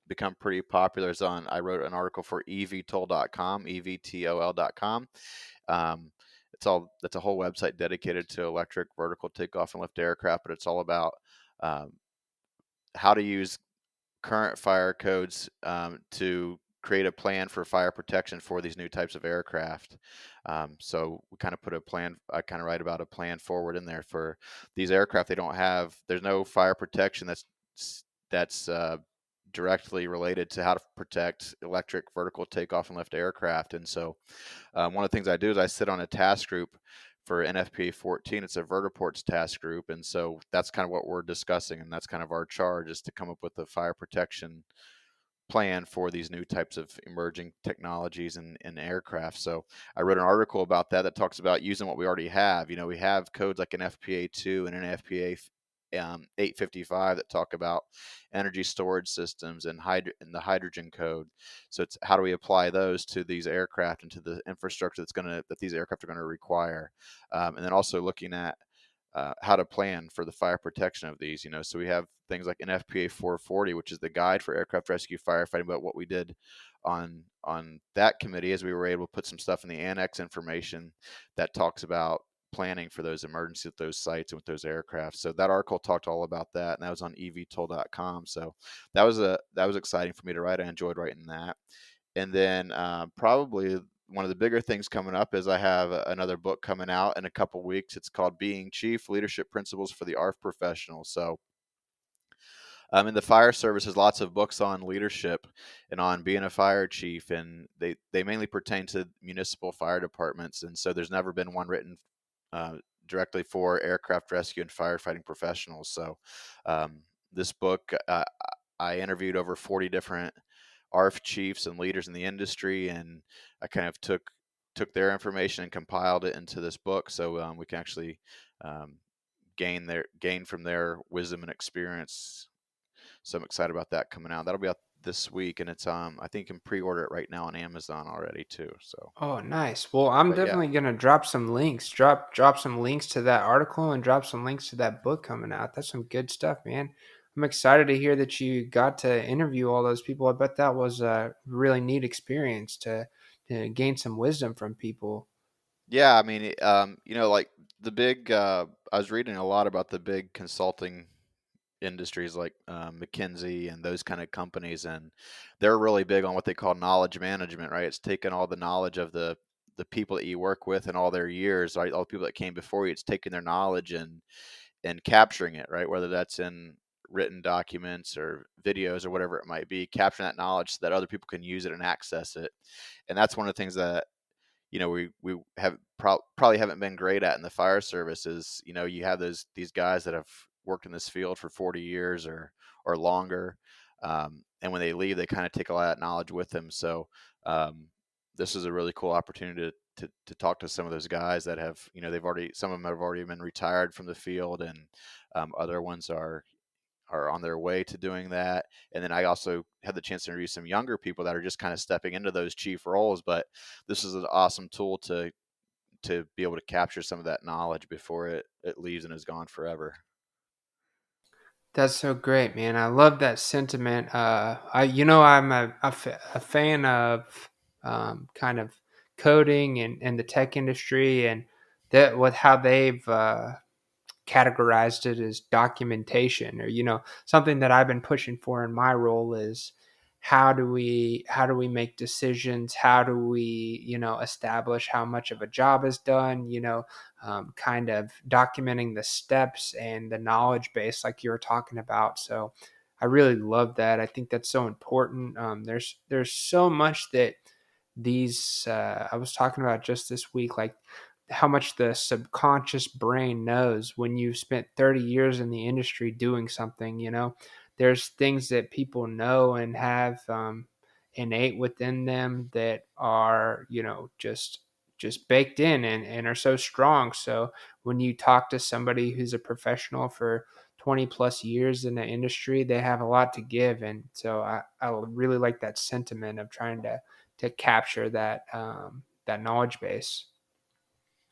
Speaker 2: become pretty popular. I wrote an article for EVTOL.com, EVTOL.com. Um, that's a whole website dedicated to electric vertical takeoff and lift aircraft, but it's all about um, how to use current fire codes to create a plan for fire protection for these new types of aircraft. So we kind of put a plan. I kind of write about a plan forward in there for these aircraft. There's no fire protection that's directly related to how to protect electric vertical takeoff and lift aircraft. And so one of the things I do is I sit on a task group for NFPA 14. It's a vertiports task group, and so that's kind of what we're discussing, and that's kind of our charge is to come up with a fire protection plan for these new types of emerging technologies in aircraft. So I wrote an article about that talks about using what we already have. We have codes like an FPA 2 and an FPA 855 that talk about energy storage systems and the hydrogen code. So it's how do we apply those to these aircraft and to the infrastructure that these aircraft are going to require, and then also looking at how to plan for the fire protection of these. So we have things like an FPA 440, which is the guide for aircraft rescue firefighting. But what we did on that committee is we were able to put some stuff in the annex information that talks about planning for those emergencies at those sites and with those aircraft. So that article talked all about that, and that was on evtol.com. So that was exciting for me to write. I enjoyed writing that. And then probably one of the bigger things coming up is I have another book coming out in a couple weeks. It's called Being Chief: Leadership Principles for the ARF Professional. So in the fire service, there's lots of books on leadership and on being a fire chief, and they mainly pertain to municipal fire departments. And so there's never been one written directly for aircraft rescue and firefighting professionals. So this book, I interviewed over 40 different ARF chiefs and leaders in the industry, and I kind of took their information and compiled it into this book, so we can actually um, gain from their wisdom and experience. So I'm excited about that coming out. That'll be out this week, and it's I think you can pre-order it right now on Amazon already too. So,
Speaker 1: Oh, nice. Well, I'm
Speaker 2: but yeah,
Speaker 1: definitely gonna drop some links. Drop some links to that article and drop some links to that book coming out. That's some good stuff, man. I'm excited to hear that you got to interview all those people. I bet that was a really neat experience to gain some wisdom from people.
Speaker 2: yeah. I mean, like the big. I was reading a lot about the big consulting industries like McKinsey and those kind of companies, and they're really big on what they call knowledge management, right? It's taking all the knowledge of the people that you work with and all their years, right? All the people that came before you. It's taking their knowledge and capturing it, right? Whether that's in written documents or videos or whatever it might be, capturing that knowledge so that other people can use it and access it. And that's one of the things that we have probably haven't been great at in the fire service is, you have these guys that have worked in this field for 40 years or longer, and when they leave, they kind of take a lot of that knowledge with them. So this is a really cool opportunity to talk to some of those guys that have, some of them have already been retired from the field, and other ones are on their way to doing that. And then I also had the chance to interview some younger people that are just kind of stepping into those chief roles. But this is an awesome tool to be able to capture some of that knowledge before it leaves and is gone forever.
Speaker 1: That's so great, man. I love that sentiment. I'm a fan of kind of coding and the tech industry and that with how they've categorized it as documentation or something that I've been pushing for in my role is how do we make decisions, how do we establish how much of a job is done, kind of documenting the steps and the knowledge base like you were talking about. So I really love that. I think that's so important. There's so much that these I was talking about just this week, like how much the subconscious brain knows when you've spent 30 years in the industry doing something. There's things that people know and have innate within them that are just baked in and are so strong. So when you talk to somebody who's a professional for 20 plus years in the industry, they have a lot to give. And so I really like that sentiment of trying to capture that knowledge base.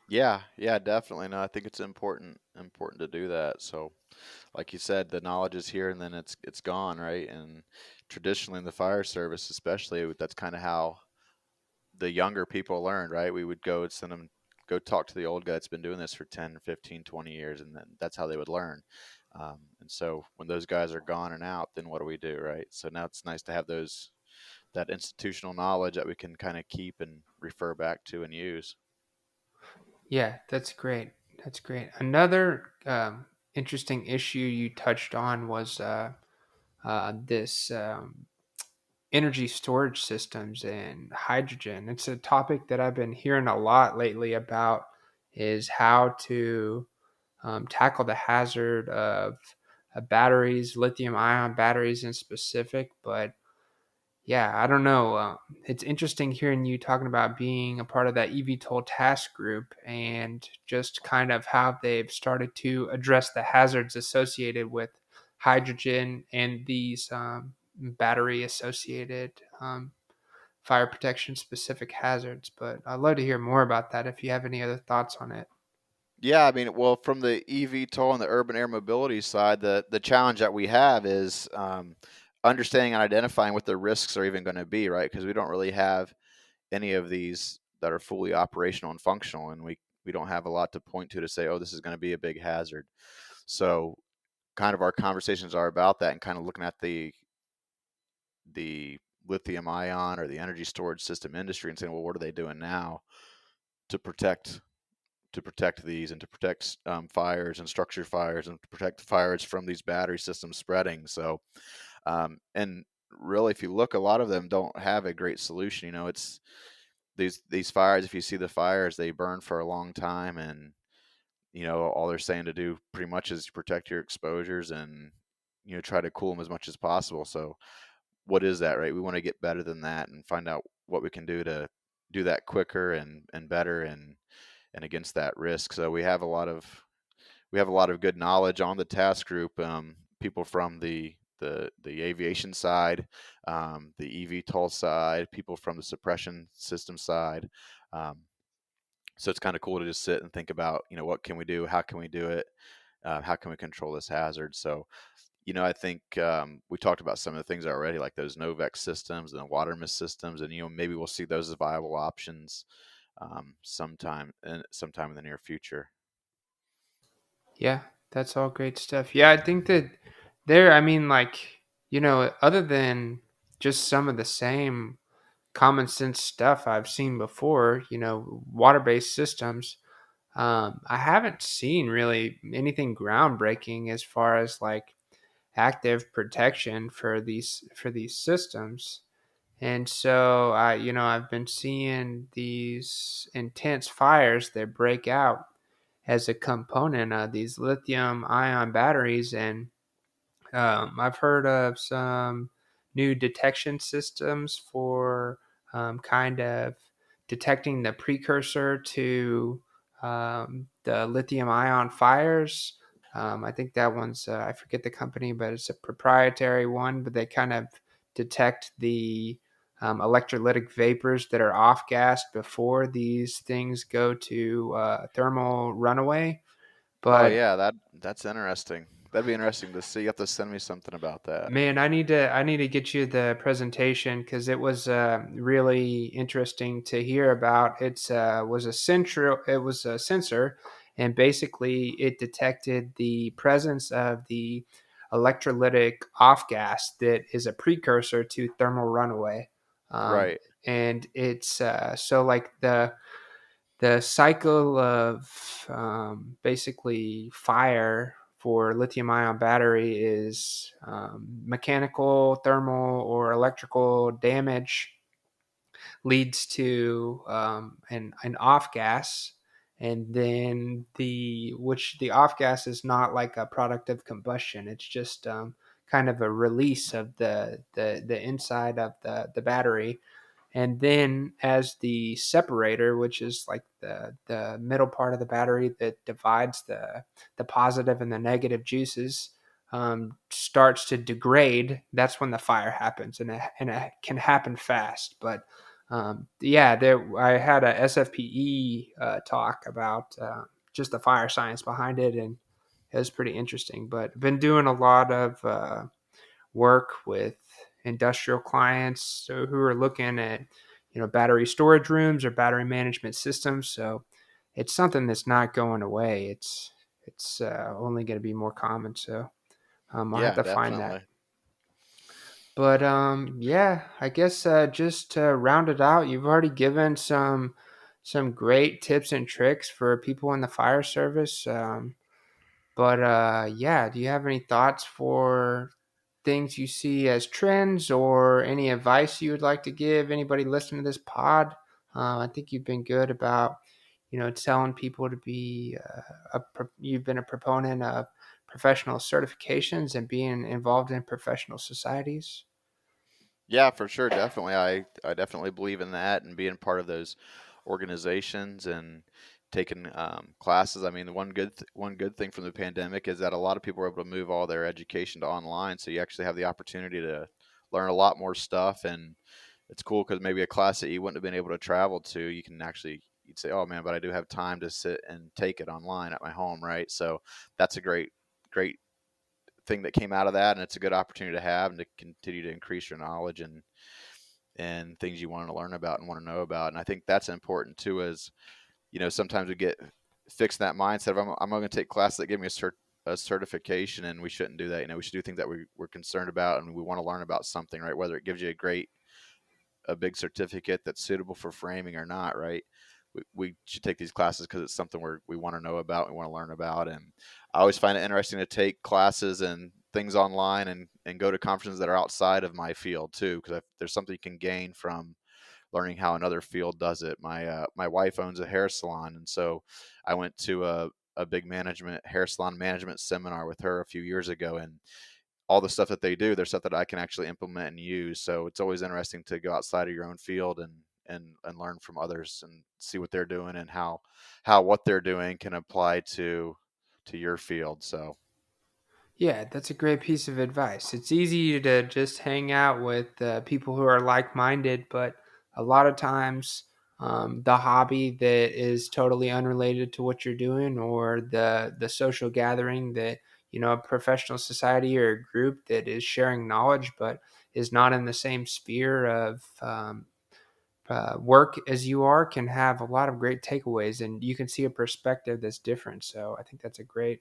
Speaker 2: Yeah, yeah, definitely. No, I think it's important to do that. So, like you said, the knowledge is here and then it's gone, right? And traditionally in the fire service, especially, that's kind of how the younger people learned, right? We would go and send them go talk to the old guy that's been doing this for 10, 15, 20 years, and then that's how they would learn. And so when those guys are gone and out, then what do we do, right? So now it's nice to have that institutional knowledge that we can kind of keep and refer back to and use.
Speaker 1: Yeah, that's great. That's great. Another interesting issue you touched on was this energy storage systems and hydrogen. It's a topic that I've been hearing a lot lately about is how to tackle the hazard of batteries, lithium ion batteries in specific. But yeah, I don't know. It's interesting hearing you talking about being a part of that EVTOL task group and just kind of how they've started to address the hazards associated with hydrogen and these battery associated fire protection specific hazards. But I'd love to hear more about that if you have any other thoughts on it.
Speaker 2: Yeah, I mean, well, from the EVTOL and the urban air mobility side, the challenge that we have is understanding and identifying what the risks are even going to be, right? Because we don't really have any of these that are fully operational and functional, and we don't have a lot to point to say, oh, this is going to be a big hazard. So, kind of our conversations are about that, and kind of looking at the lithium ion or the energy storage system industry and saying, well, what are they doing now to protect these and to protect fires and structure fires and to protect fires from these battery systems spreading. So, and really, if you look, a lot of them don't have a great solution. It's these fires. If you see the fires, they burn for a long time, and all they're saying to do pretty much is protect your exposures and try to cool them as much as possible. So, what is that, right? We want to get better than that and find out what we can do to do that quicker and better and against that risk. So we have a lot of good knowledge on the task group. People from the aviation side, the EVTOL side, people from the suppression system side. Um, so it's kind of cool to just sit and think about, what can we do? How can we do it? How can we control this hazard? So, I think we talked about some of the things already, like those Novex systems and the water mist systems, and maybe we'll see those as viable options sometime in the near future.
Speaker 1: Yeah, that's all great stuff. Yeah, I think that I mean, like, other than just some of the same common sense stuff I've seen before, water based systems, I haven't seen really anything groundbreaking as far as like active protection for these systems. And so I've been seeing these intense fires that break out as a component of these lithium ion batteries. And I've heard of some new detection systems for kind of detecting the precursor to the lithium ion fires. I think that one's, I forget the company, but it's a proprietary one, but they kind of detect the electrolytic vapors that are off gassed before these things go to thermal runaway.
Speaker 2: Oh
Speaker 1: But
Speaker 2: yeah, that's interesting. That'd be interesting to see. You have to send me something about that.
Speaker 1: man, I need to get you the presentation because it was really interesting to hear about. It was a sensor, and basically it detected the presence of the electrolytic off gas that is a precursor to thermal runaway. Um,
Speaker 2: Right.
Speaker 1: and it's so like the cycle of basically fire for lithium ion battery is mechanical, thermal, or electrical damage. leads to an off gas, and then the off gas is not like a product of combustion. It's just kind of a release of the inside of the battery, and then as the separator, which is like the middle part of the battery that divides the positive and the negative juices, starts to degrade, that's when the fire happens, and it can happen fast. But yeah, I had a SFPE talk about just the fire science behind it, and it was pretty interesting. But I've been doing a lot of work with industrial clients who are looking at battery storage rooms or battery management systems. So it's something that's not going away. It's only going to be more common. So I'll have
Speaker 2: Yeah,
Speaker 1: to find that.
Speaker 2: definitely.
Speaker 1: But yeah, I guess just to round it out, you've already given some great tips and tricks for people in the fire service. But yeah, do you have any thoughts for things you see as trends, or any advice you would like to give anybody listening to this pod? I think you've been good about, telling people to be you've been a proponent of professional certifications and being involved in professional societies.
Speaker 2: Yeah, for sure, definitely. I definitely believe in that and being part of those organizations and taking classes. I mean, the one good thing from the pandemic is that a lot of people were able to move all their education to online, so you actually have the opportunity to learn a lot more stuff. And it's cool because maybe a class that you wouldn't have been able to travel to, you'd say, "Oh man, but I do have time to sit and take it online at my home," right? So that's a great thing that came out of that, and it's a good opportunity to have and to continue to increase your knowledge and things you want to learn about and want to know about. And I think that's important too. As sometimes we get fixed in that mindset of I'm going to take classes that give me a certification, and we shouldn't do that. We should do things that we're concerned about and we want to learn about something, right? Whether it gives you a big certificate that's suitable for framing or not, right? We should take these classes because it's something we want to know about, we want to learn about. And I always find it interesting to take classes and things online and go to conferences that are outside of my field too, because there's something you can gain from learning how another field does it. My wife owns a hair salon, and so I went to a big hair salon management seminar with her a few years ago, and all the stuff that they do, there's stuff that I can actually implement and use. So it's always interesting to go outside of your own field and learn from others and see what they're doing and how what they're doing can apply to your field. So
Speaker 1: Yeah, that's a great piece of advice. It's easy to just hang out with people who are like minded, but a lot of times the hobby that is totally unrelated to what you're doing, or the social gathering that, a professional society or a group that is sharing knowledge but is not in the same sphere of work as you are, can have a lot of great takeaways, and you can see a perspective that's different. So I think that's a great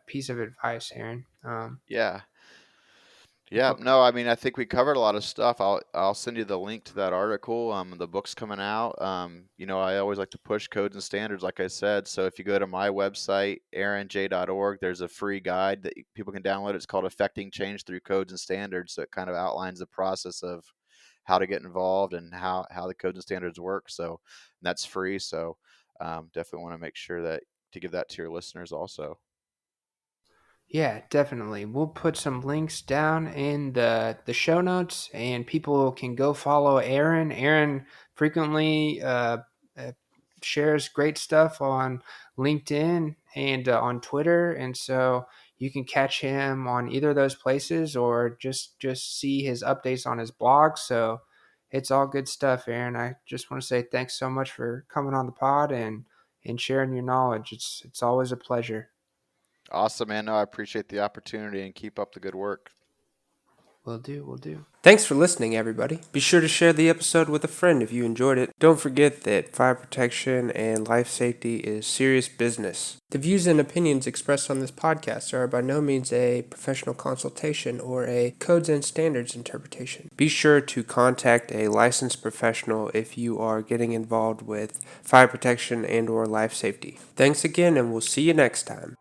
Speaker 1: piece of advice, Aaron.
Speaker 2: yeah. Yeah,
Speaker 1: But
Speaker 2: no, I mean, I think we covered a lot of stuff. I'll send you the link to that article. The book's coming out. I always like to push codes and standards, like I said. So if you go to my website, aaronj.org, there's a free guide that people can download. It's called Affecting Change Through Codes and Standards. So it kind of outlines the process of how to get involved and how the codes and standards work. So that's free. So definitely want to make sure that to give that to your listeners also.
Speaker 1: yeah, definitely. We'll put some links down in the show notes, and people can go follow Aaron. Aaron frequently uh, shares great stuff on LinkedIn and on Twitter, and so you can catch him on either of those places, or just see his updates on his blog. So it's all good stuff, Aaron. I just want to say thanks so much for coming on the pod and sharing your knowledge. It's always a pleasure.
Speaker 2: Awesome, man. No, I appreciate the opportunity and keep up the good work.
Speaker 1: Will do, will do. Thanks for listening, everybody. Be sure to share the episode with a friend if you enjoyed it. Don't forget that fire protection and life safety is serious business. The views and opinions expressed on this podcast are by no means a professional consultation or a codes and standards interpretation. Be sure to contact a licensed professional if you are getting involved with fire protection and or life safety. Thanks again, and we'll see you next time.